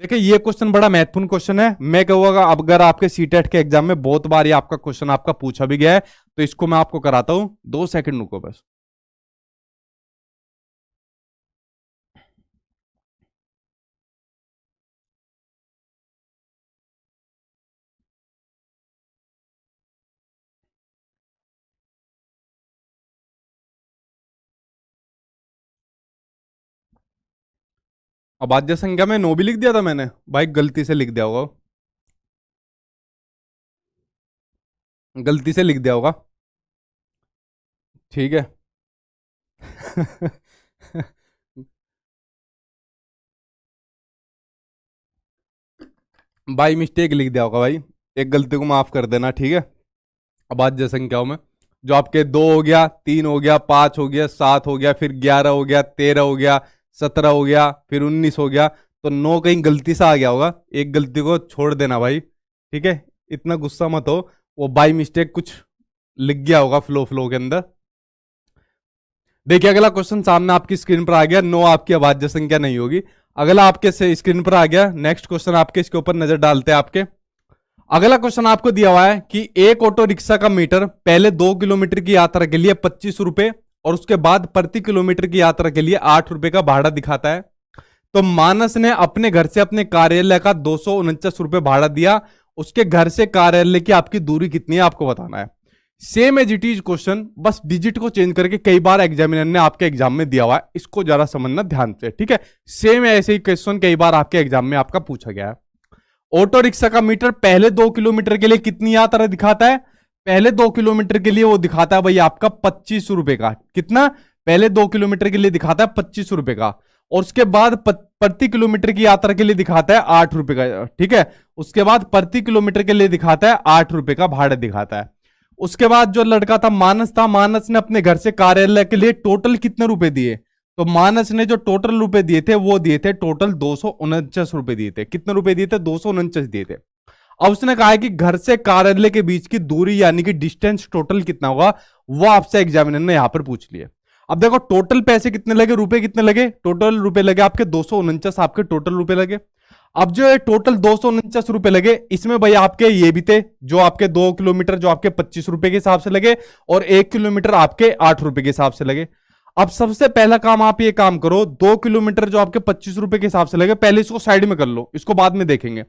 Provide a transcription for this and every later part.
देखिए ये क्वेश्चन बड़ा महत्वपूर्ण क्वेश्चन है। मैं कहूँगा अगर आपके सीटेट के एग्जाम में बहुत बार ये आपका क्वेश्चन आपका पूछा भी गया है, तो इसको मैं आपको कराता हूं। 2 सेकंड रुको बस। अभाज्य संख्या में 9 भी लिख दिया था मैंने भाई, गलती से लिख दिया होगा। गलती से लिख दिया होगा। ठीक है। भाई मिस्टेक लिख दिया होगा भाई। एक गलती को माफ कर देना, ठीक है। अभाज्य संख्याओं में जो आपके 2 हो गया, 3 हो गया, 5 हो गया, 7 हो गया, फिर 11 हो गया, 13 हो गया, 17 हो गया, फिर 19 हो गया, तो 9 कहीं गलती से आ गया होगा। एक गलती को छोड़ देना भाई, ठीक है। इतना गुस्सा मत हो, वो बाई मिस्टेक कुछ लिख गया होगा फ्लो फ्लो के अंदर। देखिए अगला क्वेश्चन सामने आपकी स्क्रीन पर आ गया। 9 आपकी अभाज्य संख्या नहीं होगी। अगला आपके स्क्रीन पर आ गया। नेक्स्ट क्वेश्चन आपके इसके ऊपर नजर डालते हैं आपके। अगला क्वेश्चन आपको दिया हुआ है कि एक ऑटो रिक्शा का मीटर पहले 2 किलोमीटर की यात्रा के लिए 25 रुपए और उसके बाद प्रति किलोमीटर की यात्रा के लिए 8 रुपए का भाड़ा दिखाता है। तो मानस ने अपने घर से अपने कार्यालय का 249 रुपए भाड़ा दिया। उसके घर से कार्यालय की आपकी दूरी कितनी है आपको बताना है। Same as it is question, बस डिजिट को चेंज करके कई बार एग्जामिनर ने आपके एग्जाम में दिया हुआ है, इसको जरा समझना ध्यान से, ठीक है। सेम ऐसे ही क्वेश्चन कई बार आपके एग्जाम में आपका पूछा गया है। ऑटो रिक्शा का मीटर पहले 2 किलोमीटर के लिए कितनी यात्रा दिखाता है। पहले 2 किलोमीटर के लिए वो दिखाता है भाई आपका 25 रुपए का। कितना? पहले 2 किलोमीटर के लिए दिखाता है 25 रुपए का, और उसके बाद प्रति किलोमीटर की यात्रा के लिए दिखाता है 8 रुपए का, ठीक है। उसके बाद प्रति किलोमीटर के लिए दिखाता है 8 रुपए का भाड़ा दिखाता है। उसके बाद जो लड़का था मानस ने अपने घर से कार्यालय के लिए टोटल कितने रुपए दिए। तो मानस ने जो टोटल रुपए दिए थे वो दिए थे टोटल 249 रुपए दिए थे। कितने रुपए दिए थे? 249 दिए थे। अब उसने कहा है कि घर से कार्यालय के बीच की दूरी यानी कि डिस्टेंस टोटल कितना होगा, वो आपसे एग्जामिनर ने यहां पर पूछ लिया। अब देखो टोटल पैसे कितने लगे, रुपए कितने लगे, टोटल रुपए लगे आपके 249, आपके टोटल रुपए लगे। अब जो है टोटल 249 रुपए लगे, इसमें भाई आपके ये भी थे जो आपके 2 किलोमीटर जो आपके 25 रुपए के हिसाब से लगे, और 1 किलोमीटर आपके 8 रुपए के हिसाब से लगे। अब सबसे पहला काम आप ये काम करो, 2 किलोमीटर जो आपके 25 रुपए के हिसाब से लगे, पहले इसको साइड में कर लो, इसको बाद में देखेंगे।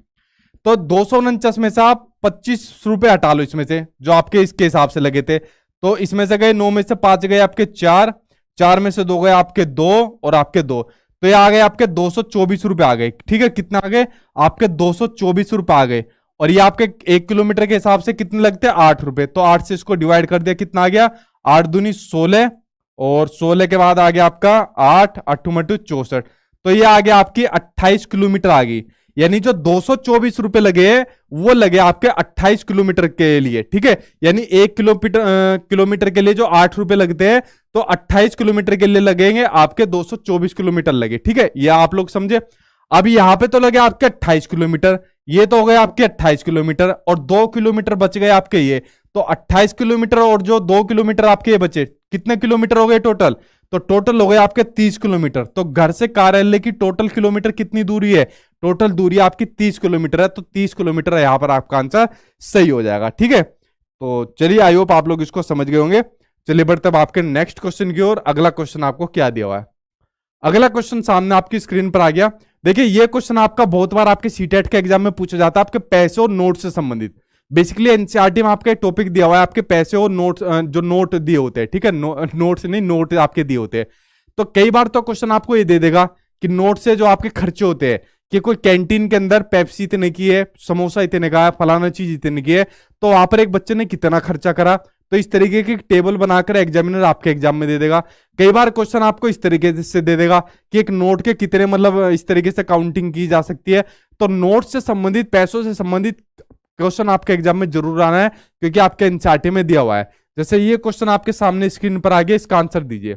तो 249 में से आप 25 रुपए हटा लो इसमें से जो आपके इसके हिसाब से लगे थे। तो इसमें से गए 9 में से 5 गए आपके 4, 4 में से 2 गए आपके 2 और आपके 2, तो ये आ गए आपके 224 रुपए आ गए, ठीक है। कितना आ गए? आपके 224 रुपए आ गए। और ये आपके 1 किलोमीटर के हिसाब से कितने लगते हैं? 8 रुपए। तो 8 से इसको डिवाइड कर दिया, कितना आ गया? 8 दूनी 16, और 16 के बाद आ गया आपका 8, 8 मटू 64, तो ये आ गया आपकी 28 किलोमीटर आ गई। यानी जो 224 रुपए लगे वो लगे आपके 28 किलोमीटर के लिए, ठीक है। यानी 1 किलोमीटर के लिए जो 8 रुपए लगते हैं, तो 28 किलोमीटर के लिए लगेंगे आपके 224 किलोमीटर लगे, ठीक है। ये आप लोग समझे। अब यहां पे तो लगे आपके 28 किलोमीटर, ये तो हो गए आपके 28 किलोमीटर, और 2 किलोमीटर बच गए आपके ये, तो 28 किलोमीटर और जो 2 किलोमीटर आपके ये बचे, कितने किलोमीटर हो गए टोटल? तो टोटल हो गए आपके 30 किलोमीटर। तो घर से कार्यालय की टोटल किलोमीटर कितनी दूरी है? टोटल दूरी आपकी 30 किलोमीटर है। तो 30 किलोमीटर यहां पर आपका आंसर सही हो जाएगा, ठीक है। तो चलिए, आई होप आप लोग इसको समझ गए होंगे। चलिए बढ़ते हैं आपके नेक्स्ट क्वेश्चन की ओर। अगला क्वेश्चन आपको क्या दिया हुआ है? अगला क्वेश्चन सामने आपकी स्क्रीन पर आ गया। देखिए ये क्वेश्चन आपका बहुत बार आपके सीटेट के एग्जाम में पूछा जाता है, आपके पैसे और नोट से संबंधित। बेसिकली एनसीईआरटी में आपका टॉपिक दिया हुआ है, आपके पैसे और नोट, जो नोट दिए होते हैं, ठीक है। नोट से नहीं, नोट आपके दिए होते हैं। तो कई बार तो क्वेश्चन आपको ये दे देगा कि नोट से जो आपके खर्चे होते हैं, कि कोई कैंटीन के अंदर पेप्सी इतने की है, समोसा इतने का है, फलाना चीज इतने की है, तो वहां पर एक बच्चे ने कितना खर्चा करा। तो इस तरीके की टेबल बनाकर एग्जामिनर आपके एग्जाम में दे देगा। कई बार क्वेश्चन आपको इस तरीके से दे देगा कि एक नोट के कितने, मतलब इस तरीके से काउंटिंग की जा सकती है। तो नोट से संबंधित, पैसों से संबंधित क्वेश्चन आपके एग्जाम में जरूर आना है, क्योंकि आपके एनसीईआरटी में दिया हुआ है। जैसे ये क्वेश्चन आपके सामने स्क्रीन पर आ गया, इसका आंसर दीजिए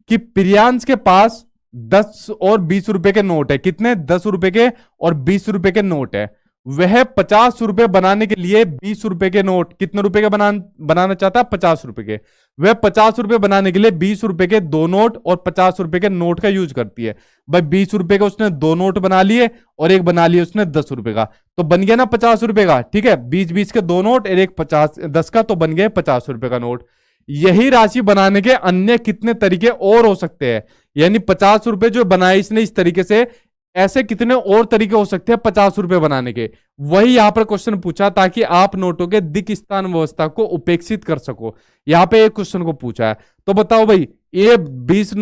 कि प्रियांश के पास 10 और 20 रुपए के नोट है। कितने? 10 रुपए के और 20 रुपए के नोट है। वह 50 रुपए बनाने के लिए 20 रुपए के नोट, कितने रुपए के बनाना चाहता है? 50 रुपए के। वह 50 रुपए बनाने के लिए 20 रुपए के 2 नोट और 50 रुपए के नोट का यूज करती है। भाई 20 रुपए का उसने 2 नोट बना लिए और एक बना लिया उसने 10 रुपए का, तो बन गया ना 50 रुपए का। ठीक है, 20-20 के 2 नोट और एक 50-10 का, तो बन गया 50 रुपए का नोट। यही राशि बनाने के अन्य कितने तरीके और हो सकते हैं? यानी 50 रुपए जो बनाए इसने इस तरीके से, ऐसे कितने और तरीके हो सकते हैं 50 रुपए बनाने के? वही यहां पर क्वेश्चन पूछा ताकि आप नोटों के दिक् स्थान व्यवस्था को उपेक्षित कर सको। यहां पे एक क्वेश्चन को पूछा है, तो बताओ भाई ये 20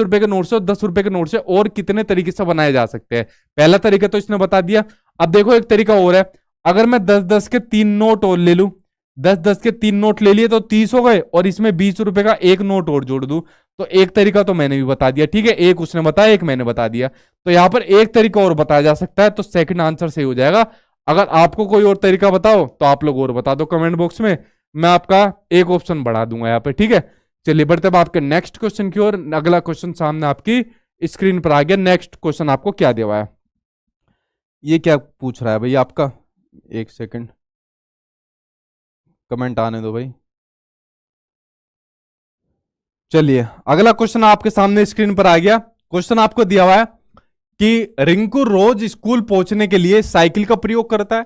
रुपए के नोट से और 10 रुपए के नोट से और कितने तरीके से बनाए जा सकते हैं? पहला तरीका तो इसने बता दिया। अब देखो एक तरीका और है, अगर मैं 10-10 के 3 नोट और ले लूं, 10-10 के 3 नोट ले लिए तो 30 हो गए, और इसमें 20 रुपए का एक नोट और जोड़ दूं, तो एक तरीका तो मैंने भी बता दिया। ठीक है, एक उसने बताया, एक मैंने बता दिया, तो यहां पर एक तरीका और बताया जा सकता है, तो सेकंड आंसर सही हो जाएगा। अगर आपको कोई और तरीका बताओ तो आप लोग और बता दो कमेंट बॉक्स में, मैं आपका एक ऑप्शन बढ़ा दूंगा यहाँ पे। ठीक है, चलिए बढ़ते अब आपके नेक्स्ट क्वेश्चन की ओर। अगला क्वेश्चन सामने आपकी स्क्रीन पर आ गया। नेक्स्ट क्वेश्चन आपको क्या दिया हुआ है? ये क्या पूछ रहा है भाई आपका? एक सेकंड, कमेंट आने दो भाई। चलिए अगला क्वेश्चन आपके सामने स्क्रीन पर आ गया। क्वेश्चन आपको दिया हुआ है कि रिंकू रोज स्कूल पहुंचने के लिए साइकिल का प्रयोग करता है।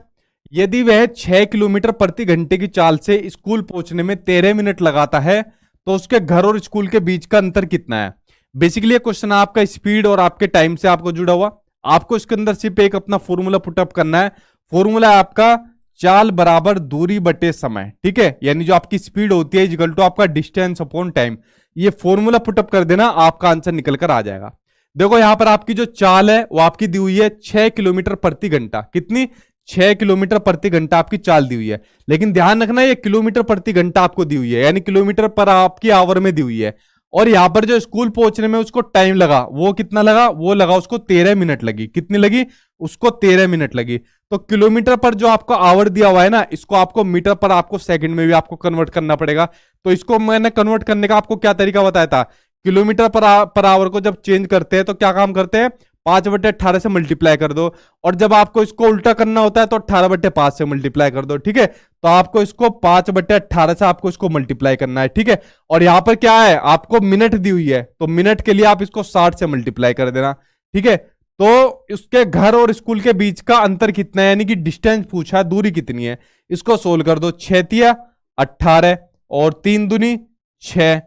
यदि वह 6 किलोमीटर प्रति घंटे की चाल से स्कूल पहुंचने में 13 मिनट लगाता है, तो उसके घर और स्कूल के बीच का अंतर कितना है? बेसिकली ये क्वेश्चन आपका स्पीड और आपके टाइम से आपको जुड़ा हुआ। आपको इसके अंदर सिर्फ एक अपना फॉर्मूला पुटअप करना है। फॉर्मूला आपका चाल बराबर दूरी बटे समय। ठीक है, यानी जो आपकी स्पीड होती है इक्वल टू आपका डिस्टेंस अपॉन टाइम। ये फॉर्मूला पुटअप कर देना, आपका आंसर निकल कर आ जाएगा। देखो यहां पर आपकी जो चाल है वो आपकी दी हुई है 6 किलोमीटर प्रति घंटा। कितनी? 6 किलोमीटर प्रति घंटा आपकी चाल दी हुई है, लेकिन ध्यान रखना ये किलोमीटर प्रति घंटा आपको दी हुई है, यानी किलोमीटर पर आपकी आवर में दी हुई है। और यहां पर जो स्कूल पहुंचने में उसको टाइम लगा, वो कितना लगा? वो लगा उसको 13 मिनट लगी। कितनी लगी? उसको 13 मिनट लगी। तो किलोमीटर पर जो आपको आवर दिया हुआ है ना, इसको आपको मीटर पर आपको सेकंड में भी आपको कन्वर्ट करना पड़ेगा। तो इसको मैंने कन्वर्ट करने का आपको क्या तरीका बताया था? किलोमीटर पर आवर को जब चेंज करते हैं तो क्या काम करते हैं? 5/18 से मल्टीप्लाई कर दो, और जब आपको इसको उल्टा करना होता है तो 18/5 से मल्टीप्लाई कर दो। ठीक है, तो आपको इसको 5/18 से आपको इसको मल्टीप्लाई करना है। ठीक है, और यहां पर क्या है? आपको मिनट दी हुई है, तो मिनट के लिए आप इसको 60 से मल्टीप्लाई कर देना। ठीक है, तो उसके घर और स्कूल के बीच का अंतर कितना है, यानी कि डिस्टेंस पूछा है, दूरी कितनी है। इसको सोल्व कर दो। 6 × 18 और 3 दूनी 6।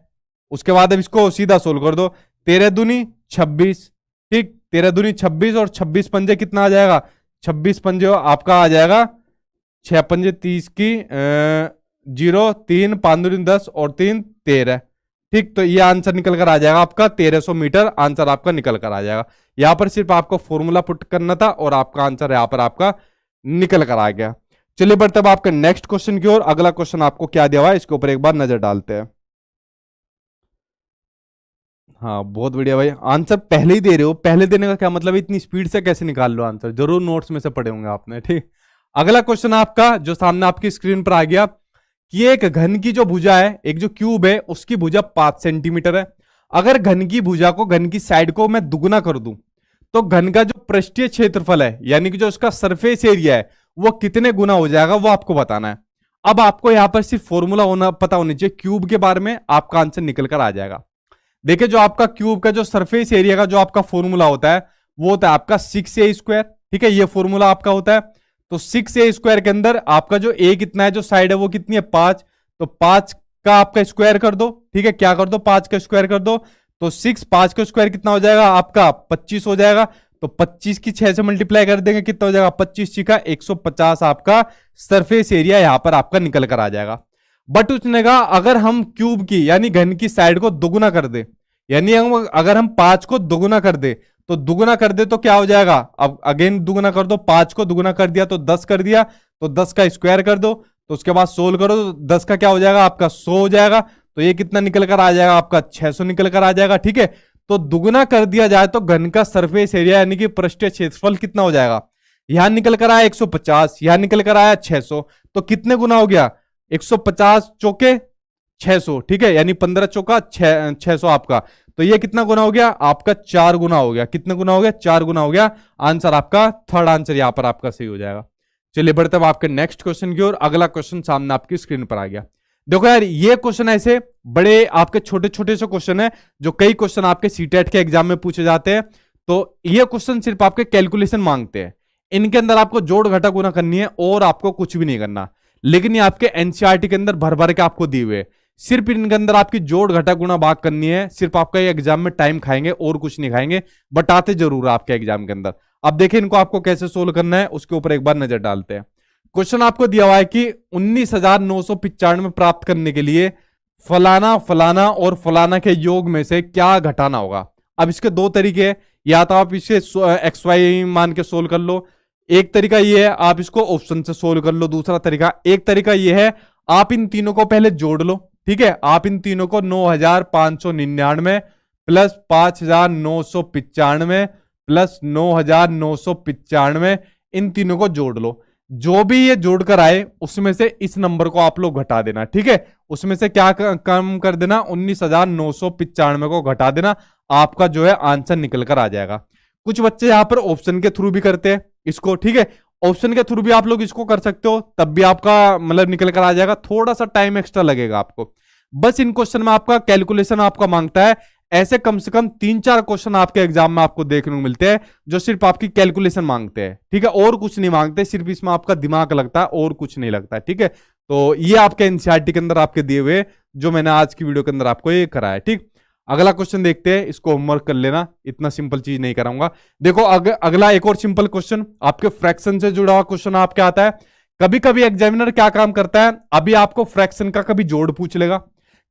उसके बाद अब इसको सीधा सोल्व कर दो। 13 दूनी 26। ठीक, 13 दूनी 26 और 26 पंजे कितना आ जाएगा? 26 पंजे आपका आ जाएगा 6 पंजे 30 की 0, 3 5 दूनी 10 और 3 13। ठीक, तो ये आंसर निकल कर आ जाएगा आपका 1300 मीटर। आंसर आपका निकल कर आ जाएगा। यहां पर सिर्फ आपको फॉर्मूला पुट करना था और आपका आंसर यहां पर आपका निकल कर आ गया। चलिए बढ़ते अब आपके नेक्स्ट क्वेश्चन की ओर। अगला क्वेश्चन आपको क्या दिया हुआ है इसके ऊपर एक बार नजर डालते हैं। हाँ बहुत बढ़िया भाई, आंसर पहले ही दे रहे हो। पहले देने का क्या मतलब? इतनी स्पीड से कैसे निकाल लो आंसर? जरूर नोट्स में से पढ़े होंगे आपने। ठीक, अगला क्वेश्चन आपका जो सामने आपकी स्क्रीन पर आ गया कि एक घन की जो भुजा है, एक जो क्यूब है, उसकी भुजा 5 सेंटीमीटर है। अगर घन की भुजा को, घन की साइड को मैं दुगुना कर दूं, तो घन का जो पृष्ठीय क्षेत्रफल है, यानी कि जो उसका सरफेस एरिया है, वो कितने गुना हो जाएगा, वो आपको बताना है। अब आपको यहां पर सिर्फ फॉर्मूला होना पता होना चाहिए क्यूब के बारे में, आपका आंसर निकल कर आ जाएगा। देखिए जो आपका क्यूब का जो सरफेस एरिया का जो आपका फॉर्मूला होता है वो होता है आपका 6a²। ठीक है, ये फॉर्मूला आपका होता है। तो 6a² के अंदर आपका जो a कितना है, जो साइड है वो कितनी है? 5। तो 5 का आपका स्क्वायर कर दो। ठीक है, क्या कर दो? 5 का स्क्वायर कर दो। तो 5 का स्क्वायर कितना हो जाएगा आपका? 25 हो जाएगा। तो 25 की 6 से मल्टीप्लाई कर देंगे, कितना हो जाएगा? 25 का 150 आपका सरफेस एरिया यहां पर आपका निकल कर आ जाएगा। बट उसने कहा अगर हम क्यूब की यानी घन की साइड को दुगुना कर दे, यानी अगर हम 5 को दुगुना कर दे, तो दुगुना कर दे तो क्या हो जाएगा? अब अगेन दुगुना कर दो। 5 को दुगुना कर दिया तो 10 कर दिया, तो 10 का स्क्वायर कर दो। तो उसके बाद सोल्व करो, तो 10 का क्या हो जाएगा आपका? 100 हो जाएगा। तो ये कितना निकल कर आ जाएगा आपका? 600 निकल कर आ जाएगा। ठीक है, तो दुगुना कर दिया जाए तो घन का सरफेस एरिया यानी कि पृष्ठीय क्षेत्रफल कितना हो जाएगा? यहां निकल कर आया 150, यहां निकल कर आया 600, तो कितने गुना हो गया? 150 चौके 600। ठीक है, यानी 15 चौका 600 आपका। तो ये कितना गुना हो गया आपका? 4 गुना हो गया। कितने गुना हो गया? 4 गुना हो गया। आंसर आपका थर्ड आंसर यहां पर आपका सही हो जाएगा। चलिए बढ़ते हैं आपके नेक्स्ट क्वेश्चन की ओर। अगला क्वेश्चन सामने आपकी स्क्रीन पर आ गया। देखो यार, ये क्वेश्चन ऐसे बड़े आपके छोटे छोटे से क्वेश्चन है जो कई क्वेश्चन आपके सीटेट के एग्जाम में पूछे जाते हैं। तो ये क्वेश्चन सिर्फ आपके कैलकुलेशन मांगते हैं, इनके अंदर आपको जोड़ घटा गुना करनी है और आपको कुछ भी नहीं करना। लेकिन ये आपके एनसीईआरटी के अंदर भर भर के आपको दिए हुए, सिर्फ इनके अंदर आपकी जोड़ घटा गुना भाग करनी है। सिर्फ आपका ये एग्जाम में टाइम खाएंगे और कुछ नहीं खाएंगे, बट आते जरूर आपके एग्जाम के अंदर। अब देखिए इनको आपको कैसे सोल्व करना है, उसके ऊपर एक बार नजर डालते हैं। क्वेश्चन आपको दिया हुआ है कि 19,995 प्राप्त करने के लिए फलाना फलाना और फलाना के योग में से क्या घटाना होगा। अब इसके दो तरीके हैं, या तो आप इसे एक्स वाई मान के सोल्व कर लो, एक तरीका ये है आप इसको ऑप्शन से सोल्व कर लो, दूसरा तरीका एक तरीका ये है आप इन तीनों को पहले जोड़ लो। ठीक है, आप इन तीनों को 9,599 प्लस 5,995 प्लस 9,995 इन तीनों को जोड़ लो। जो भी ये जोड़कर आए उसमें से इस नंबर को आप लोग घटा देना। ठीक है, उसमें से क्या कम कर देना, 19,995 को घटा देना, आपका जो है आंसर निकल कर आ जाएगा। कुछ बच्चे यहां पर ऑप्शन के थ्रू भी करते हैं इसको। ठीक है, ऑप्शन के थ्रू भी आप लोग इसको कर सकते हो, तब भी आपका मतलब निकल कर आ जाएगा। थोड़ा सा टाइम एक्स्ट्रा लगेगा आपको, बस इन क्वेश्चन में आपका कैलकुलेशन आपका मांगता है। ऐसे कम से कम 3-4 क्वेश्चन आपके एग्जाम में आपको देखने को मिलते हैं जो सिर्फ आपकी कैलकुलेशन मांगते हैं। ठीक है, और कुछ नहीं मांगते, सिर्फ इसमें आपका दिमाग लगता है और कुछ नहीं लगता है। ठीक है, तो ये आपके एनसीईआरटी के अंदर आपके दिए हुए जो मैंने आज की वीडियो के अंदर आपको ये कराया। ठीक, अगला क्वेश्चन देखते हैं, इसको होमवर्क कर लेना, इतना सिंपल चीज नहीं कराऊंगा। देखो अगला एक और सिंपल क्वेश्चन आपके फ्रैक्शन से जुड़ा हुआ क्वेश्चन आपके आता है। कभी कभी एग्जामिनर क्या काम करता है, अभी आपको फ्रैक्शन का कभी जोड़ पूछ लेगा,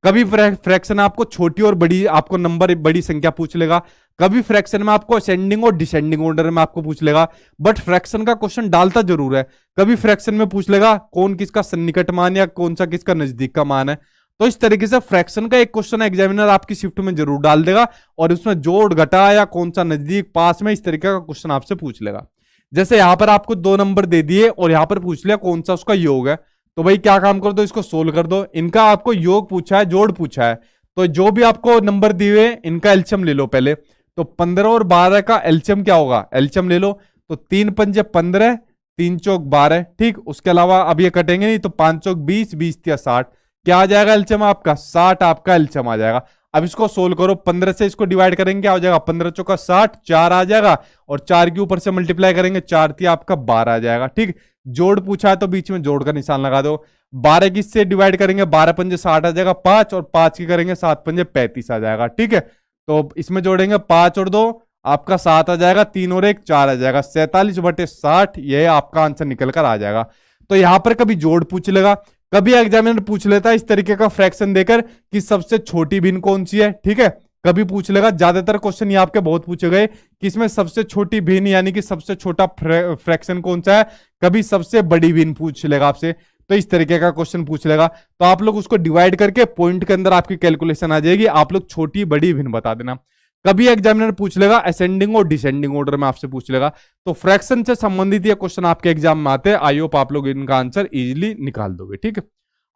कभी फ्रैक्शन आपको छोटी और बड़ी आपको नंबर बड़ी संख्या पूछ लेगा, कभी फ्रैक्शन में आपको असेंडिंग और डिसेंडिंग ऑर्डर में आपको पूछ लेगा। बट फ्रैक्शन का क्वेश्चन डालता जरूर है। कभी फ्रैक्शन में पूछ लेगा कौन किसका सन्निकट मान या कौन सा किसका नजदीक का मान है। तो इस तरीके से फ्रैक्शन का एक क्वेश्चन एग्जामिनर आपकी शिफ्ट में जरूर डाल देगा और उसमें जोड़ घटा या कौन सा नजदीक पास में इस तरीके का क्वेश्चन आपसे पूछ लेगा। जैसे यहां पर आपको 2 नंबर दे दिए और यहां पर पूछ लिया कौन सा उसका योग है, तो भाई क्या काम कर दो, इसको सोल्व कर दो। इनका आपको योग पूछा है, जोड़ पूछा है, तो जो भी आपको नंबर दिए हुए इनका एलसीएम ले लो पहले। तो 15 और 12 का एलसीएम क्या होगा, एलसीएम ले लो। तो 3 पंजे 15, 3 चौक 12। ठीक, उसके अलावा अब ये कटेंगे नहीं, तो 5 चौक 20, 20 या 60, क्या आ जाएगा एलसीएम आपका, 60 आपका एलसीएम आ जाएगा। अब इसको सोल्व करो, 15 से इसको डिवाइड करेंगे क्या हो जाएगा, 15 चौका 60, 4 आ जाएगा, और 4 के ऊपर से मल्टीप्लाई करेंगे, 4 3 आपका 12 आ जाएगा। ठीक, जोड़ पूछा है तो बीच में जोड़ का निशान लगा दो। 12 की से डिवाइड करेंगे, 12 पंजे 60 आ जाएगा 5, और 5 की करेंगे 7 पंजे 35 आ जाएगा। ठीक है, तो इसमें जोड़ेंगे 5 और 2 आपका 7 आ जाएगा, 3 और 1 4 आ जाएगा, 47/60 ये आपका आंसर निकल कर आ जाएगा। तो यहां पर कभी जोड़ पूछ लेगा, कभी एग्जामिनर पूछ लेता है इस तरीके का फ्रैक्शन देकर कि सबसे छोटी भिन्न कौन सी है। ठीक है, कभी पूछ लेगा, ज्यादातर क्वेश्चन ये आपके बहुत पूछे गए कि इसमें सबसे छोटी भिन्न यानी कि सबसे छोटा फ्रैक्शन कौन सा है, कभी सबसे बड़ी भिन्न पूछ लेगा आपसे। तो इस तरीके का क्वेश्चन पूछ लेगा, तो आप लोग उसको डिवाइड करके पॉइंट के अंदर आपकी कैलकुलेशन आ जाएगी, आप लोग छोटी बड़ी भिन्न बता देना। कभी एग्जामिनर पूछ लेगा असेंडिंग और डिसेंडिंग ऑर्डर में आपसे पूछ लेगा। तो फ्रैक्शन से संबंधित ये क्वेश्चन आपके एग्जाम में आते हैं। आई होप आप लोग इनका आंसर इजीली निकाल दोगे। ठीक है,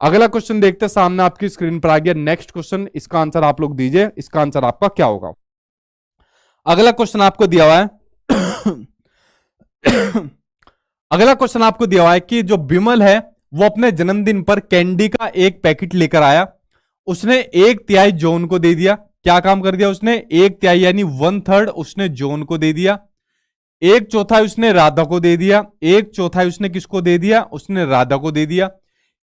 अगला क्वेश्चन देखते हैं, सामने आपकी स्क्रीन पर आ गया नेक्स्ट क्वेश्चन, इसका आंसर आप लोग दीजिए, इसका आंसर आपका क्या होगा। अगला क्वेश्चन आपको दिया हुआ है अगला क्वेश्चन आपको दिया हुआ है कि जो बिमल है वो अपने जन्मदिन पर कैंडी का एक पैकेट लेकर आया, उसने 1/3 जॉन को दे दिया। क्या काम कर दिया उसने, 1/3 यानी 1/3 उसने जॉन को दे दिया, 1/4 उसने राधा को दे दिया, 1/4 उसने किसको दे दिया, उसने राधा को दे दिया,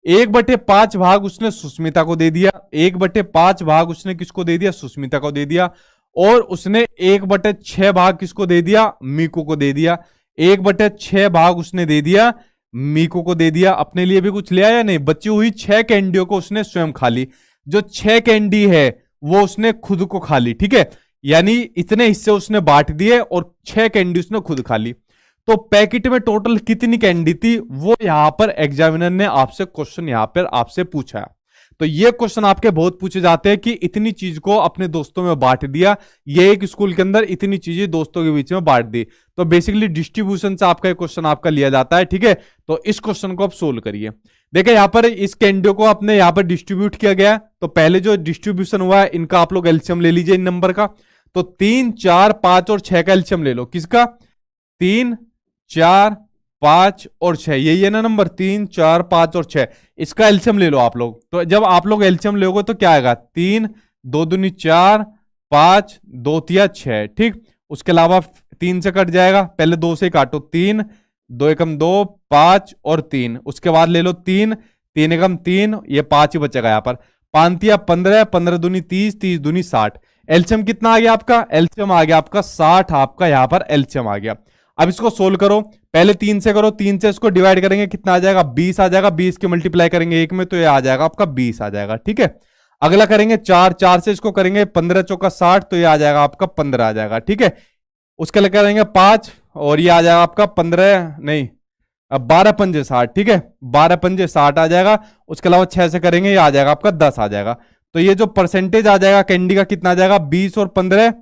1/5 भाग उसने सुष्मिता को दे दिया, 1/5 भाग उसने किसको दे दिया, सुष्मिता को दे दिया, और उसने 1/6 भाग किसको दे दिया, मीकू को दे दिया। 1/6 भाग उसने दे दिया, मीकू को दे दिया। अपने लिए भी कुछ ले आया नहीं, बची हुई 6 कैंडियों को उसने स्वयं खा ली। जो 6 कैंडी है वो उसने खुद को खा ली। ठीक है, यानी इतने हिस्से उसने बांट दिए और 6 कैंडी उसने खुद खा ली। तो पैकेट में टोटल कितनी कैंडी थी वो यहां पर एग्जामिनर ने आपसे क्वेश्चन यहां पर आपसे पूछा है। तो ये क्वेश्चन आपके बहुत पूछे जाते हैं कि इतनी चीज को अपने दोस्तों में बांट दिया, ये एक स्कूल के अंदर इतनी चीजें दोस्तों के बीच में बांट दी। तो बेसिकली डिस्ट्रीब्यूशन से आपका क्वेश्चन आपका लिया जाता है। ठीक है, तो इस क्वेश्चन को आप सोल्व करिए। देखिए यहां पर इस कैंडियो को आपने यहां पर डिस्ट्रीब्यूट किया गया, तो पहले जो डिस्ट्रीब्यूशन हुआ है इनका आप लोग एलसीएम ले लीजिए इन नंबर का। तो 3 4 5 और 6 का एलसीएम ले लो। किसका, 3 4 5 और 6, यही है ना नंबर, 3 4 5 और 6। इसका एलसीएम ले लो आप लोग। तो जब आप लोग एलसीएम लोगे तो क्या आएगा, 3 2 दूनी 4, 5 2 तिया 6, ठीक। उसके अलावा 3 से कट जाएगा, पहले 2 से काटो, 3 2 एकम 2, 5 और 3। उसके बाद ले लो 3 3 एकम 3, ये 5 ही बचेगा यहाँ पर। 5 तिया 15, 15 दूनी 30, 30 दूनी 60। एलसीएम कितना आ गया आपका, एलसीएम आ गया आपका 60, आपका यहाँ पर एलसीएम आ गया। अब इसको सोल्व करो, पहले 3 से करो, 3 से इसको डिवाइड करेंगे, कितना आ जाएगा, 20 आ जाएगा। 20 के मल्टीप्लाई करेंगे 1 में तो ये आ जाएगा आपका 20 आ जाएगा, ठीक है। अगला करेंगे 4, 4 से इसको करेंगे 15 चौका 60, तो ये आ जाएगा आपका 15 आ जाएगा, ठीक है। उसके लिए करेंगे 5 और ये आ जाएगा आपका 15 नहीं, अब 12 पंजे 60, ठीक है, 12 पंजे 60 आ जाएगा। उसके अलावा 6 से करेंगे, ये आ जाएगा आपका 10 आ जाएगा। तो ये जो परसेंटेज आ जाएगा कैंडी का कितना आ जाएगा, 20 और 15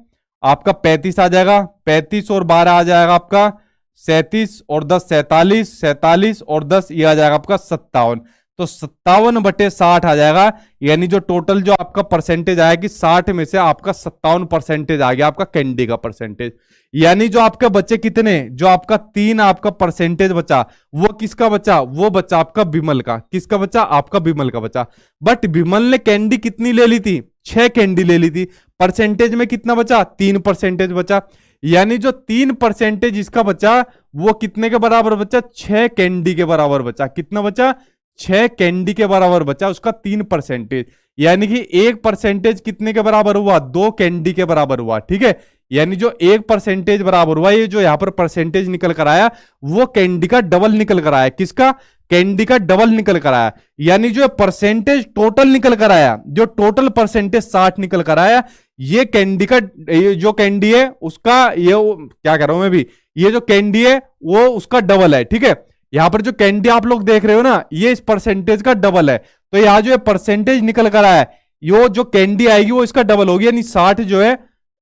आपका 35 आ जाएगा। 35 और 12 आ जाएगा आपका 37 और 10 47, 47 और 10 ये आ जाएगा आपका 57। तो 57/60 आ जाएगा, यानी जो टोटल जो आपका परसेंटेज आया कि 60 में से आपका 57% आ गया आपका कैंडी का परसेंटेज। यानी जो आपके बच्चे कितने, जो आपका 3 आपका परसेंटेज बचा, वो किसका बचा, वो बचा आपका विमल का। किसका बचा, आपका विमल का बचा। बट विमल ने कैंडी कितनी ले ली थी, 6 कैंडी ले ली थी। परसेंटेज में कितना बचा, 3% बचा। यानी जो 3% इसका बचा वो कितने के बराबर बचा, 6 कैंडी के बराबर बचा। कितना बचा, 6 कैंडी के बराबर बचा उसका 3%। यानी कि 1% कितने के बराबर हुआ, 2 कैंडी के बराबर हुआ, ठीक है। यानी जो 1% बराबर हुआ, ये जो यहां पर परसेंटेज निकल कर आया वो कैंडी का डबल निकल कर आया। किसका, कैंडी का डबल निकल कर आया। यानी जो परसेंटेज टोटल निकल कर आया, जो टोटल परसेंटेज 60 निकल कर आया, ये कैंडी का, ये जो कैंडी है उसका, ये क्या कह रहा हूं मैं भी, ये जो कैंडी है वो उसका डबल है, ठीक है। यहां पर जो कैंडी आप लोग देख रहे हो ना, ये इस परसेंटेज का डबल है। तो यहां जो है परसेंटेज निकल कर आया है, यो जो कैंडी आएगी वो इसका डबल होगी। यानी 60 जो है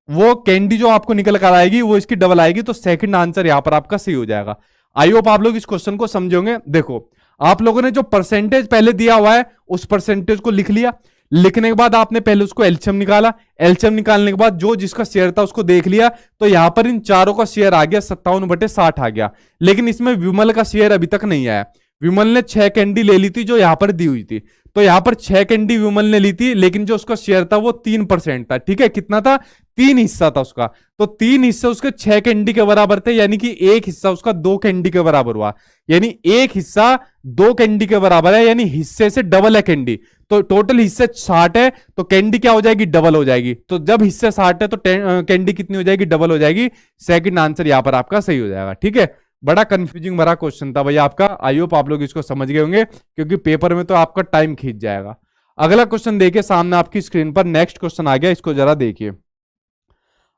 वो कैंडी जो आपको निकल कर आएगी वो इसकी डबल आएगी। तो सेकंड आंसर यहां पर आपका सही हो जाएगा। आई होप आप लोग इस क्वेश्चन को समझोगे। देखो आप लोगों ने जो परसेंटेज पहले दिया हुआ है उस परसेंटेज को लिख लिया। लिखने के बाद आपने पहले उसको एलसीएम निकाला। एलसीएम निकालने के बाद जो जिसका शेयर था उसको देख लिया। तो यहां पर इन चारों का शेयर आ गया 57/60 आ गया। लेकिन इसमें विमल का शेयर अभी तक नहीं आया। विमल ने 6 कैंडी ले ली थी जो यहां पर दी हुई थी। तो यहां पर 6 कैंडी विमल ने ली थी, लेकिन जो उसका शेयर था वो 3% था, ठीक है। कितना था, 3 हिस्सा था उसका। तो 3 हिस्से उसके 6 कैंडी के बराबर थे, यानी कि एक हिस्सा उसका 2 कैंडी के बराबर हुआ। यानी एक हिस्सा 2 कैंडी के बराबर है, यानी हिस्से से डबल है कैंडी। तो टोटल हिस्से 60 है, तो कैंडी क्या हो जाएगी, डबल हो जाएगी। तो जब हिस्से 60 है तो कैंडी कितनी हो जाएगी, डबल हो जाएगी। सेकंड आंसर यहां पर आपका सही हो जाएगा, ठीक है। बड़ा कंफ्यूजिंग भरा क्वेश्चन था भैया आपका। आई होप आप लोग इसको समझ गए होंगे, क्योंकि पेपर में तो आपका टाइम खींच जाएगा। अगला क्वेश्चन देखिए सामने आपकी स्क्रीन पर। नेक्स्ट क्वेश्चन आ गया, इसको जरा देखिए।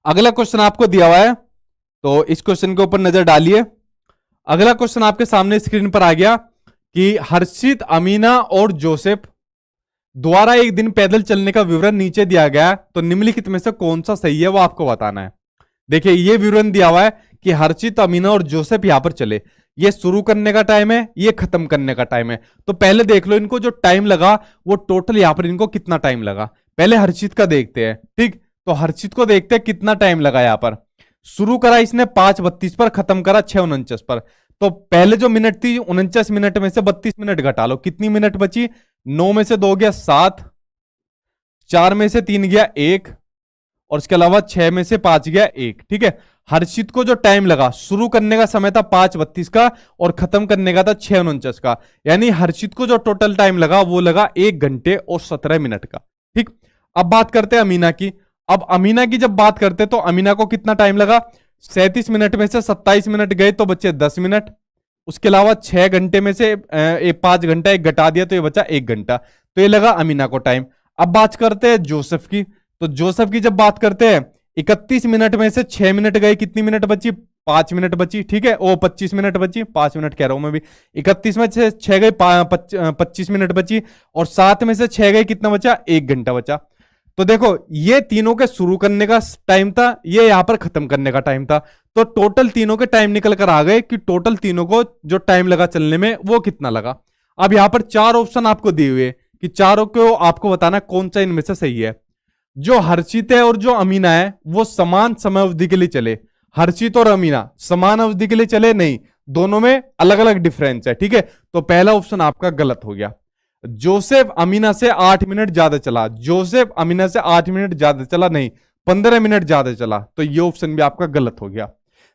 अगला क्वेश्चन आपको दिया हुआ है, तो इस क्वेश्चन के ऊपर नजर डालिए। अगला क्वेश्चन आपके सामने स्क्रीन पर आ गया कि हर्षित, अमीना और जोसेफ द्वारा एक दिन पैदल चलने का विवरण नीचे दिया गया, तो निम्नलिखित में से कौन सा सही है वो आपको बताना है। देखिए ये विवरण दिया हुआ है कि हर्षित, अमीना और जोसेफ यहां पर चले। ये शुरू करने का टाइम है, ये खत्म करने का टाइम है। तो पहले देख लो इनको जो टाइम लगा वो टोटल यहां पर इनको कितना टाइम लगा। पहले हर्षित का देखते हैं, ठीक। तो हर्षित को देखते हैं कितना टाइम लगा। यहां पर शुरू करा इसने 5:32 पर, खत्म करा 6:49 पर। तो पहले जो मिनट थी 49 मिनट में से 32 मिनट घटा लो, कितनी मिनट बची, 9 में से 2 गया 7, 4 में से 3 गया 1, और इसके अलावा 6 में से 5 गया 1, ठीक है। हर्षित को जो टाइम लगा, शुरू करने का समय था 5:32 का और खत्म करने का था 6:49 का। यानी हर्षित को जो टोटल टाइम लगा वो लगा 1 घंटे और 17 मिनट का, ठीक। अब बात करते हैं अमीना की। अब अमीना की जब बात करते तो अमीना को कितना टाइम लगा, 37 मिनट में से 27 मिनट गए तो बचे 10 मिनट। उसके अलावा 6 घंटे में से 5 घंटा एक घटा दिया तो ये बचा 1 घंटा। तो ये लगा अमीना को टाइम। अब बात करते हैं जोसेफ की। तो जोसेफ की जब बात करते हैं 31 मिनट में से 6 मिनट गए, कितनी मिनट बची, 5 मिनट बची, ठीक है। ओ 25 मिनट बची, 5 मिनट कह रहा हूं मैं भी। 31 में से 6 गए 25 मिनट बची, और 7 में से 6 गए कितना बचा, 1 घंटा बचा। तो देखो ये तीनों के शुरू करने का टाइम था, ये यहां पर खत्म करने का टाइम था। तो टोटल तीनों के टाइम निकल कर आ गए कि टोटल तीनों को जो टाइम लगा चलने में वो कितना लगा। अब यहां पर 4 ऑप्शन आपको दिए हुए कि चारों को आपको बताना कौन सा इनमें से सही है। जो हर्षित है और जो अमीना है वो समान समय अवधि के लिए चले। हर्षित और अमीना समान अवधि के लिए चले नहीं, दोनों में अलग अलग डिफरेंस है, ठीक है। तो पहला ऑप्शन आपका गलत हो गया। जोसेफ अमीना से 8 मिनट ज्यादा चला, जोसेफ अमीना से 8 मिनट ज्यादा चला नहीं, 15 मिनट ज्यादा चला, तो ये ऑप्शन भी आपका गलत हो गया।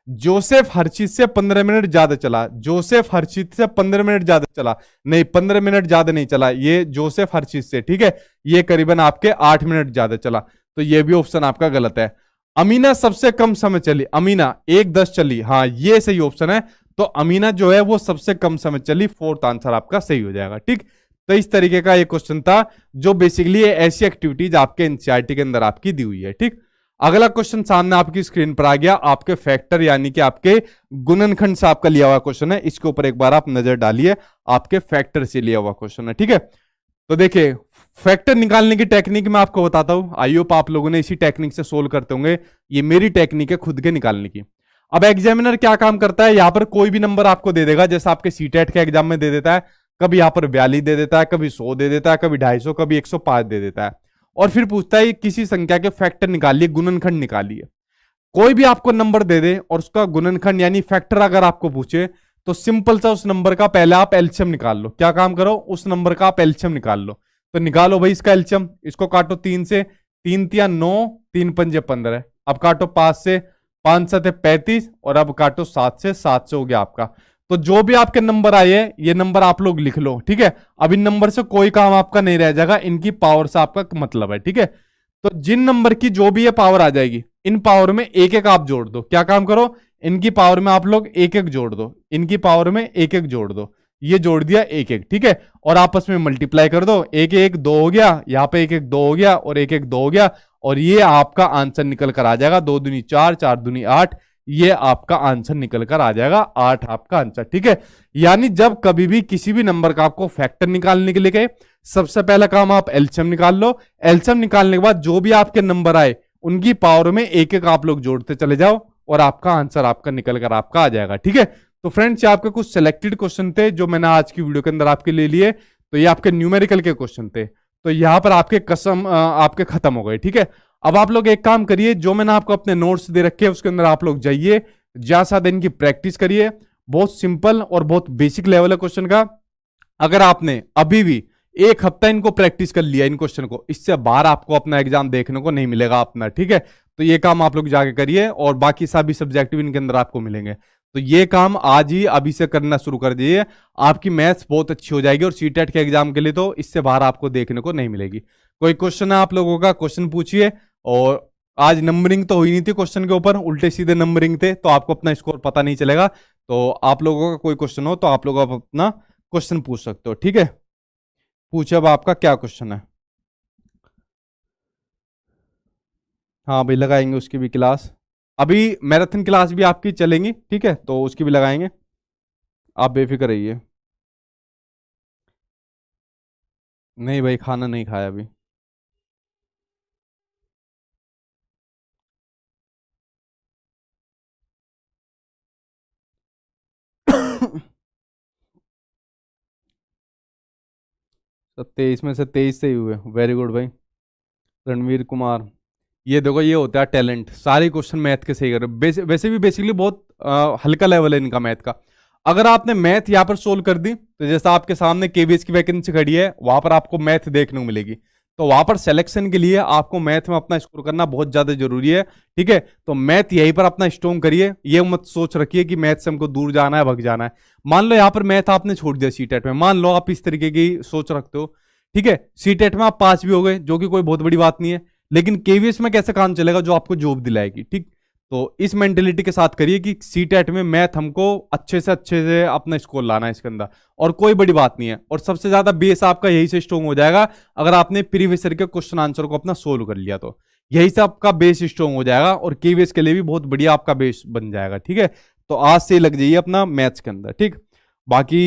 जोसेफ हर्षित से 15 मिनट ज्यादा चला, जोसेफ हर्षित से 15 मिनट ज्यादा चला नहीं, 15 मिनट ज्यादा नहीं चला, ये जोसेफ हर्षित से, ठीक है, ये करीबन आपके 8 मिनट ज्यादा चला, तो ये भी ऑप्शन आपका गलत है। अमीना सबसे कम समय चली, अमीना 1:10 चली, हाँ ये सही ऑप्शन है। तो अमीना जो है वो सबसे कम समय चली, फोर्थ आंसर आपका सही हो जाएगा, ठीक। तो इस तरीके का एक क्वेश्चन था जो बेसिकली ऐसी एक्टिविटीज आपके एनसीईआरटी के अंदर आपकी दी हुई है, ठीक। अगला क्वेश्चन सामने आपकी स्क्रीन पर आ गया, आपके फैक्टर यानी कि आपके गुणनखंड से आपका लिया हुआ क्वेश्चन है। इसके ऊपर एक बार आप नजर डालिए, आपके फैक्टर से लिया हुआ क्वेश्चन है, ठीक है। तो देखिए फैक्टर निकालने की टेक्निक मैं आपको बताता हूं, आई होप आप लोगों ने इसी टेक्निक से सोल्व करते होंगे। ये मेरी टेक्निक है खुद के निकालने की। अब एग्जामिनर क्या काम करता है, यहां पर कोई भी नंबर आपको दे देगा, जैसे आपके सीटेट के एग्जाम में दे देता है, कभी यहां पर 42 दे देता है, कभी 100 दे देता है, कभी 250, कभी 105 दे देता है, और फिर पूछता है किसी संख्या के फैक्टर निकालिए, गुणनखंड निकालिए। कोई भी आपको नंबर दे दे और उसका गुणनखंड यानी फैक्टर अगर आपको पूछे, तो सिंपल सा उस नंबर का पहले आप एलसीएम निकाल लो। क्या काम करो, उस नंबर का आप एलसीएम निकाल लो। तो निकालो भाई इसका एलसीएम, इसको काटो 3 से, 3 तिया 9, 3 पंजे 15, अब काटो 5 से, 5 7 35, और अब काटो 7 से, 7 से हो गया आपका। तो जो भी आपके नंबर आए हैं ये नंबर आप लोग लिख लो, ठीक है। अब इन नंबर से कोई काम आपका नहीं रह जाएगा, इनकी पावर से आपका मतलब है, ठीक है। तो जिन नंबर की जो भी ये पावर आ जाएगी, इन पावर में एक एक आप जोड़ दो। क्या काम करो, इनकी पावर में आप लोग एक एक जोड़ दो, इनकी पावर में एक एक जोड़ दो, ये जोड़ दिया एक एक, ठीक है। और आपस में मल्टीप्लाई कर दो, एक एक 2 हो गया, यहाँ पे एक एक 2 हो गया, और एक एक 2 हो गया, और ये आपका आंसर निकल कर आ जाएगा 2 दूनी 4, 4 दूनी 8, ये आपका आंसर निकल कर आ जाएगा 8 आपका आंसर, ठीक है। यानी जब कभी भी किसी भी नंबर का आपको फैक्टर निकालने के लिए कहे, सबसे पहला काम आप एलसीएम निकाल लो। एलसीएम निकालने के बाद जो भी आपके नंबर आए उनकी पावर में एक एक आप लोग जोड़ते चले जाओ, और आपका आंसर आपका निकल कर आपका आ जाएगा, ठीक है। तो फ्रेंड्स ये आपके कुछ सिलेक्टेड क्वेश्चन थे जो मैंने आज की वीडियो के अंदर आपके लिए लिए। तो ये आपके न्यूमेरिकल के क्वेश्चन थे, तो यहां पर आपके कसम आपके खत्म हो गए, ठीक है। अब आप लोग एक काम करिए, जो मैंने आपको अपने नोट्स दे रखे हैं उसके अंदर आप लोग जाइए, ज्यादा से ज्यादा इनकी प्रैक्टिस करिए। बहुत सिंपल और बहुत बेसिक लेवल है क्वेश्चन का। अगर आपने अभी भी एक हफ्ता इनको प्रैक्टिस कर लिया इन क्वेश्चन को, इससे बाहर आपको अपना एग्जाम देखने को नहीं मिलेगा अपना, ठीक है। तो ये काम आप लोग जाके करिए, और बाकी सभी सब्जेक्टिव इनके अंदर आपको मिलेंगे। तो ये काम आज ही अभी से करना शुरू कर दीजिए, आपकी मैथ्स बहुत अच्छी हो जाएगी, और सीटेट के एग्जाम के लिए तो इससे बाहर आपको देखने को नहीं मिलेगी। कोई क्वेश्चन है आप लोगों का, क्वेश्चन पूछिए। और आज नंबरिंग तो हुई नहीं थी क्वेश्चन के ऊपर, उल्टे सीधे नंबरिंग थे, तो आपको अपना स्कोर पता नहीं चलेगा। तो आप लोगों का कोई क्वेश्चन हो तो आप लोग अपना क्वेश्चन पूछ सकते हो, ठीक है। पूछे अब आपका क्या क्वेश्चन है। हाँ भाई लगाएंगे उसकी भी क्लास, अभी मैराथन क्लास भी आपकी चलेंगी, ठीक है, तो उसकी भी लगाएंगे, आप बेफिक्र रहिए। नहीं भाई खाना नहीं खाया अभी। तो 23 में से 23 से ही हुए, वेरी गुड भाई रणवीर कुमार। ये देखो ये होता है टैलेंट, सारे क्वेश्चन मैथ के सही कर रहे हो। वैसे भी बेसिकली बहुत हल्का लेवल है इनका मैथ का। अगर आपने मैथ यहाँ पर सोल्व कर दी, तो जैसा आपके सामने केवीएस की वैकेंसी खड़ी है, वहां पर आपको मैथ देखने को मिलेगी। तो वहां पर सिलेक्शन के लिए आपको मैथ में अपना स्कोर करना बहुत ज्यादा जरूरी है, ठीक है। तो मैथ यहीं पर अपना स्ट्रॉन्ग करिए, ये मत सोच रखिए कि मैथ से हमको दूर जाना है, भग जाना है। मान लो यहाँ पर मैथ आपने छोड़ दिया सीटेट में, मान लो आप इस तरीके की सोच रखते हो, ठीक है। सीटेट में आप 5 भी हो गए, जो कि कोई बहुत बड़ी बात नहीं है, लेकिन केवीएस में कैसे काम चलेगा, जो आपको जॉब दिलाएगी, ठीक। तो इस मेंटेलिटी के साथ करिए कि सीटेट में मैथ हमको अच्छे से अपना स्कोर लाना है इसके अंदर, और कोई बड़ी बात नहीं है। और सबसे ज्यादा बेस आपका यही से स्ट्रॉन्ग हो जाएगा, अगर आपने प्रीवियस ईयर के क्वेश्चन आंसर को अपना सोल्व कर लिया, तो यही से आपका बेस स्ट्रॉन्ग हो जाएगा, और केवीएस के लिए भी बहुत बढ़िया आपका बेस बन जाएगा, ठीक है। तो आज से लग जाइए अपना मैथ्स के अंदर, ठीक। बाकी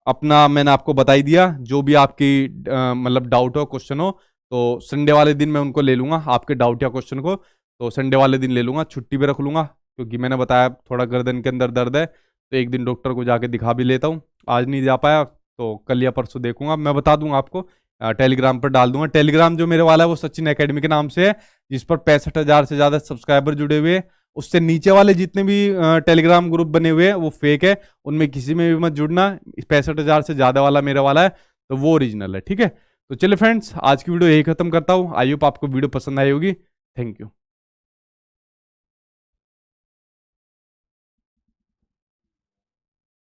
अपना मैंने आपको बता ही दिया, जो भी आपकी मतलब डाउट हो, क्वेश्चन हो, तो संडे वाले दिन मैं उनको ले लूंगा, आपके डाउट या क्वेश्चन को। तो संडे वाले दिन ले लूंगा, छुट्टी पे रख लूंगा, क्योंकि मैंने बताया थोड़ा गर्दन के अंदर दर्द है, तो एक दिन डॉक्टर को जाके दिखा भी लेता हूँ। आज नहीं जा पाया तो कल या परसों देखूंगा, मैं बता दूंगा आपको, टेलीग्राम पर डाल दूंगा। टेलीग्राम जो मेरे वाला है वो सचिन एकेडमी के नाम से है, जिस पर 65,000 से ज्यादा सब्सक्राइबर जुड़े हुए हैं, उससे नीचे वाले जितने भी टेलीग्राम ग्रुप बने हुए हैं वो फेक है, उनमें किसी में भी मत जुड़ना। 65,000 से ज्यादा वाला मेरा वाला है, तो वो ओरिजिनल है, ठीक है। तो चलिए फ्रेंड्स, आज की वीडियो यही खत्म करता हूँ। आई होप आपको वीडियो पसंद आई होगी। Thank you.